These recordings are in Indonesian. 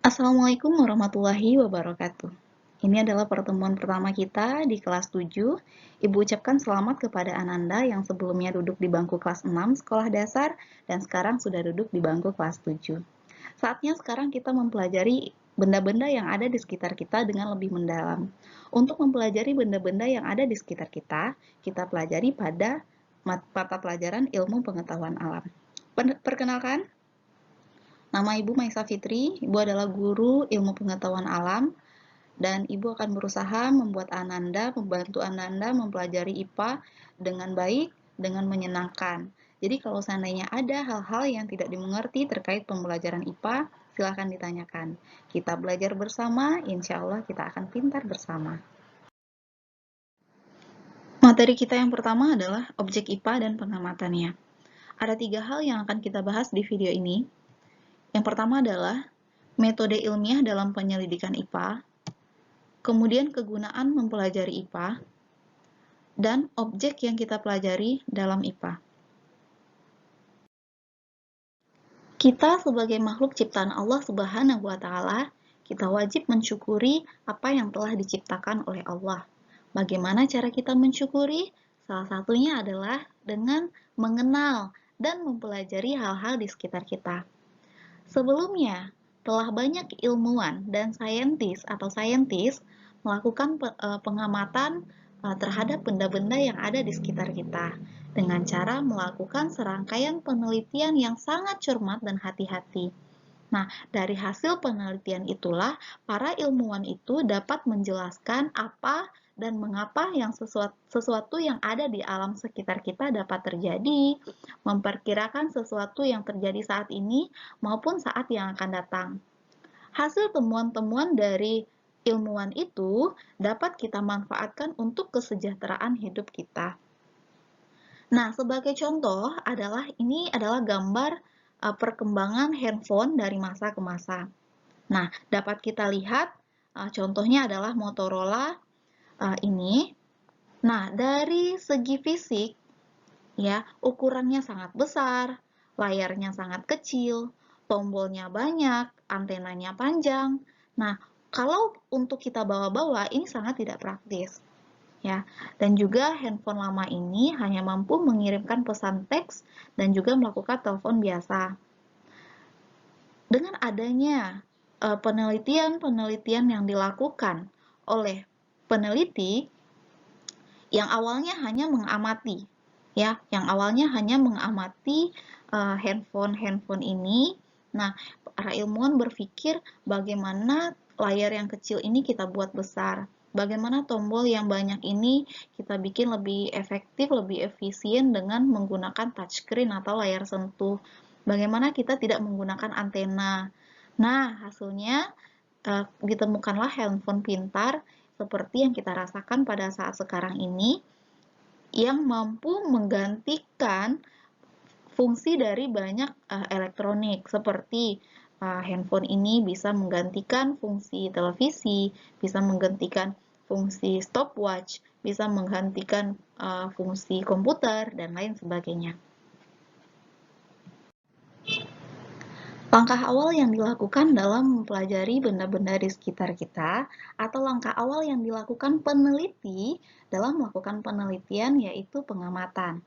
Assalamualaikum warahmatullahi wabarakatuh. Ini adalah pertemuan pertama kita di kelas 7. Ibu ucapkan selamat kepada Ananda yang sebelumnya duduk di bangku kelas 6 sekolah dasar dan sekarang sudah duduk di bangku kelas 7. Saatnya sekarang kita mempelajari benda-benda yang ada di sekitar kita dengan lebih mendalam. Untuk mempelajari benda-benda yang ada di sekitar kita pelajari pada mata pelajaran ilmu pengetahuan alam. Perkenalkan, nama Ibu Maisa Fitri, Ibu adalah guru ilmu pengetahuan alam, dan Ibu akan berusaha membantu Ananda mempelajari IPA dengan baik, dengan menyenangkan. Jadi kalau seandainya ada hal-hal yang tidak dimengerti terkait pembelajaran IPA, silahkan ditanyakan. Kita belajar bersama, insya Allah kita akan pintar bersama. Materi kita yang pertama adalah objek IPA dan pengamatannya. Ada 3 hal yang akan kita bahas di video ini. Yang pertama adalah metode ilmiah dalam penyelidikan IPA, kemudian kegunaan mempelajari IPA, dan objek yang kita pelajari dalam IPA. Kita sebagai makhluk ciptaan Allah Subhanahu wa Ta'ala, kita wajib mensyukuri apa yang telah diciptakan oleh Allah. Bagaimana cara kita mensyukuri? Salah satunya adalah dengan mengenal dan mempelajari hal-hal di sekitar kita. Sebelumnya, telah banyak ilmuwan dan saintis melakukan pengamatan terhadap benda-benda yang ada di sekitar kita dengan cara melakukan serangkaian penelitian yang sangat cermat dan hati-hati. Nah, dari hasil penelitian itulah para ilmuwan itu dapat menjelaskan apa dan mengapa sesuatu yang ada di alam sekitar kita dapat terjadi, memperkirakan sesuatu yang terjadi saat ini maupun saat yang akan datang. Hasil temuan-temuan dari ilmuwan itu dapat kita manfaatkan untuk kesejahteraan hidup kita. Nah, sebagai contoh ini adalah gambar perkembangan handphone dari masa ke masa. Nah, dapat kita lihat contohnya adalah Motorola ini. Nah, dari segi fisik, ya, ukurannya sangat besar, layarnya sangat kecil, tombolnya banyak, antenanya panjang. Nah, kalau untuk kita bawa-bawa, ini sangat tidak praktis. Ya, dan juga handphone lama ini hanya mampu mengirimkan pesan teks dan juga melakukan telepon biasa. Dengan adanya penelitian-penelitian yang dilakukan oleh peneliti yang awalnya hanya mengamati, handphone ini. Nah, para ilmuwan berpikir bagaimana layar yang kecil ini kita buat besar. Bagaimana tombol yang banyak ini kita bikin lebih efektif, lebih efisien dengan menggunakan touchscreen atau layar sentuh. Bagaimana kita tidak menggunakan antena. Nah, hasilnya ditemukanlah handphone pintar seperti yang kita rasakan pada saat sekarang ini, yang mampu menggantikan fungsi dari banyak elektronik, seperti handphone ini bisa menggantikan fungsi televisi, bisa menggantikan fungsi stopwatch, bisa menggantikan fungsi komputer, dan lain sebagainya. Langkah awal yang dilakukan dalam mempelajari benda-benda di sekitar kita, atau langkah awal yang dilakukan peneliti dalam melakukan penelitian, yaitu pengamatan.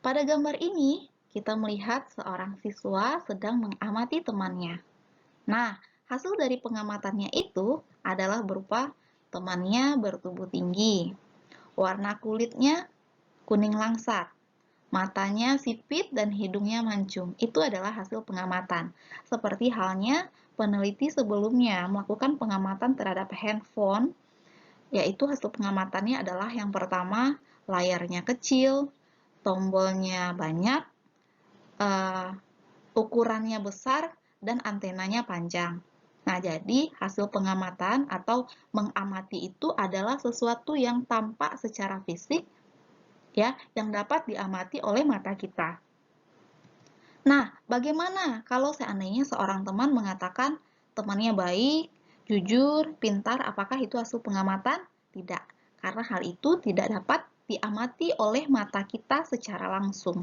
Pada gambar ini, kita melihat seorang siswa sedang mengamati temannya. Nah, hasil dari pengamatannya itu adalah berupa temannya bertubuh tinggi, warna kulitnya kuning langsat, matanya sipit dan hidungnya mancung. Itu adalah hasil pengamatan. Seperti halnya peneliti sebelumnya melakukan pengamatan terhadap handphone, yaitu hasil pengamatannya adalah yang pertama, layarnya kecil, tombolnya banyak, ukurannya besar, dan antenanya panjang. Nah, jadi hasil pengamatan atau mengamati itu adalah sesuatu yang tampak secara fisik, ya, yang dapat diamati oleh mata kita. Nah, bagaimana kalau seandainya seorang teman mengatakan temannya baik, jujur, pintar, apakah itu hasil pengamatan? Tidak, karena hal itu tidak dapat diamati oleh mata kita secara langsung.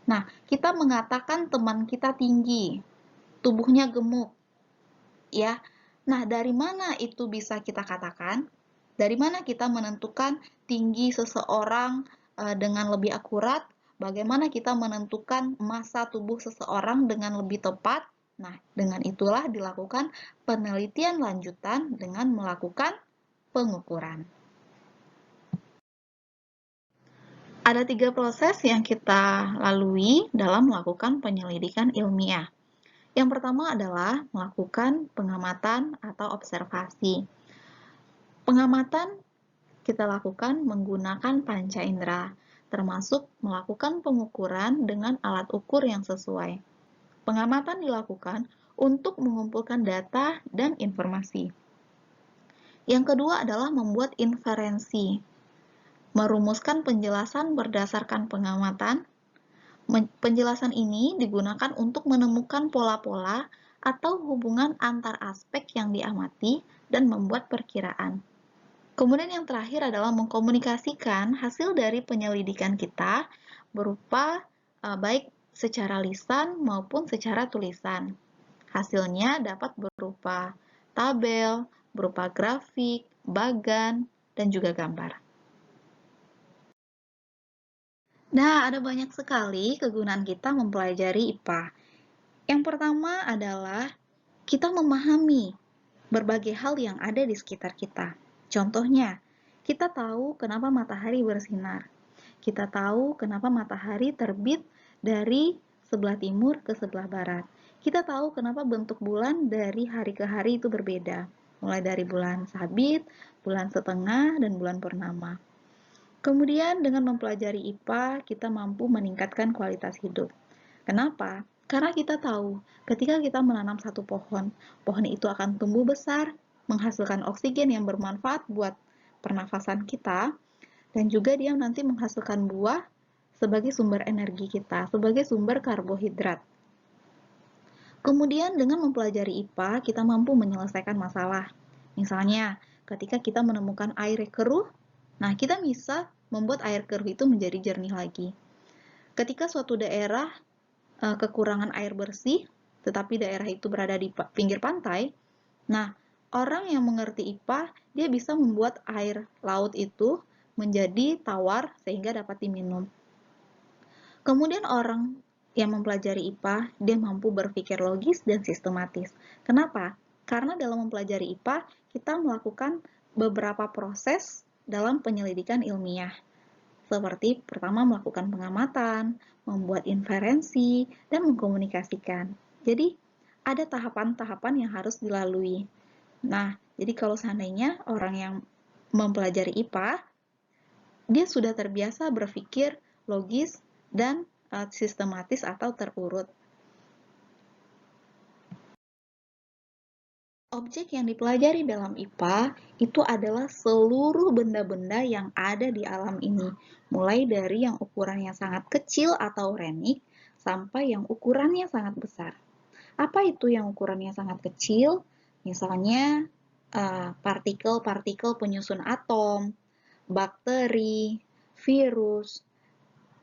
Nah, kita mengatakan teman kita tinggi, tubuhnya gemuk. ya. Nah, dari mana itu bisa kita katakan? Dari mana kita menentukan tinggi seseorang dengan lebih akurat? Bagaimana kita menentukan massa tubuh seseorang dengan lebih tepat? Nah, dengan itulah dilakukan penelitian lanjutan dengan melakukan pengukuran. Ada 3 proses yang kita lalui dalam melakukan penyelidikan ilmiah. Yang pertama adalah melakukan pengamatan atau observasi. Pengamatan kita lakukan menggunakan panca indera, termasuk melakukan pengukuran dengan alat ukur yang sesuai. Pengamatan dilakukan untuk mengumpulkan data dan informasi. Yang kedua adalah membuat inferensi, merumuskan penjelasan berdasarkan pengamatan. Penjelasan ini digunakan untuk menemukan pola-pola atau hubungan antar aspek yang diamati dan membuat perkiraan. Kemudian yang terakhir adalah mengkomunikasikan hasil dari penyelidikan kita berupa baik secara lisan maupun secara tulisan. Hasilnya dapat berupa tabel, berupa grafik, bagan, dan juga gambar. Nah, ada banyak sekali kegunaan kita mempelajari IPA. Yang pertama adalah kita memahami berbagai hal yang ada di sekitar kita. Contohnya, kita tahu kenapa matahari bersinar. Kita tahu kenapa matahari terbit dari sebelah timur ke sebelah barat. Kita tahu kenapa bentuk bulan dari hari ke hari itu berbeda, mulai dari bulan sabit, bulan setengah, dan bulan purnama. Kemudian dengan mempelajari IPA, kita mampu meningkatkan kualitas hidup. Kenapa? Karena kita tahu, ketika kita menanam satu pohon, pohon itu akan tumbuh besar, menghasilkan oksigen yang bermanfaat buat pernafasan kita, dan juga dia nanti menghasilkan buah sebagai sumber energi kita, sebagai sumber karbohidrat. Kemudian dengan mempelajari IPA, kita mampu menyelesaikan masalah. Misalnya, ketika kita menemukan air keruh, nah kita bisa membuat air keruh itu menjadi jernih lagi. Ketika suatu daerah kekurangan air bersih, tetapi daerah itu berada di pinggir pantai, nah orang yang mengerti IPA, dia bisa membuat air laut itu menjadi tawar sehingga dapat diminum. Kemudian orang yang mempelajari IPA, dia mampu berpikir logis dan sistematis. Kenapa? Karena dalam mempelajari IPA, kita melakukan beberapa proses dalam penyelidikan ilmiah. Seperti pertama melakukan pengamatan, membuat inferensi, dan mengkomunikasikan. Jadi, ada tahapan-tahapan yang harus dilalui. Nah, jadi kalau seandainya orang yang mempelajari IPA, dia sudah terbiasa berpikir logis dan sistematis atau terurut. Objek yang dipelajari dalam IPA itu adalah seluruh benda-benda yang ada di alam ini, mulai dari yang ukurannya sangat kecil atau renik, sampai yang ukurannya sangat besar. Apa itu yang ukurannya sangat kecil? Misalnya partikel-partikel penyusun atom, bakteri, virus,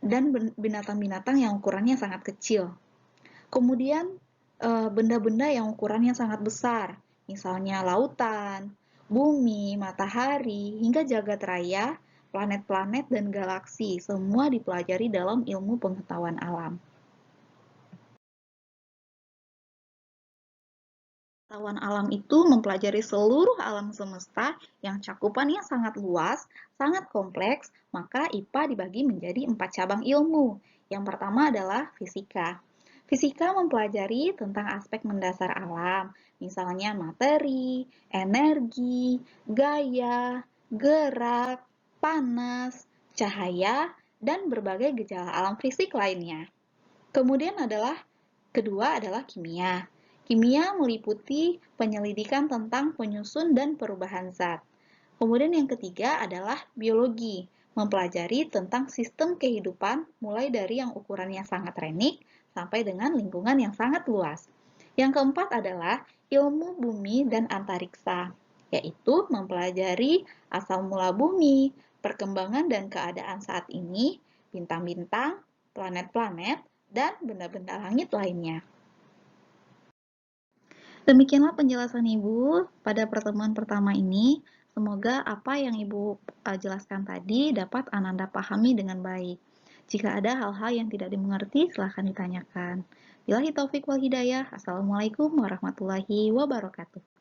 dan binatang-binatang yang ukurannya sangat kecil. Kemudian benda-benda yang ukurannya sangat besar, misalnya lautan, bumi, matahari, hingga jagat raya, planet-planet, dan galaksi, semua dipelajari dalam ilmu pengetahuan alam. Pengetahuan alam itu mempelajari seluruh alam semesta yang cakupannya sangat luas, sangat kompleks, maka IPA dibagi menjadi 4 cabang ilmu. Yang pertama adalah fisika. Fisika mempelajari tentang aspek mendasar alam, misalnya materi, energi, gaya, gerak, panas, cahaya, dan berbagai gejala alam fisik lainnya. Kemudian kedua adalah kimia. Kimia meliputi penyelidikan tentang penyusun dan perubahan zat. Kemudian yang ketiga adalah biologi, mempelajari tentang sistem kehidupan mulai dari yang ukurannya sangat renik sampai dengan lingkungan yang sangat luas. Yang keempat adalah ilmu bumi dan antariksa, yaitu mempelajari asal mula bumi, perkembangan dan keadaan saat ini, bintang-bintang, planet-planet, dan benda-benda langit lainnya. Demikianlah penjelasan Ibu pada pertemuan pertama ini. Semoga apa yang Ibu jelaskan tadi dapat Ananda pahami dengan baik. Jika ada hal-hal yang tidak dimengerti, silahkan ditanyakan. Billahi taufik wal hidayah. Assalamualaikum warahmatullahi wabarakatuh.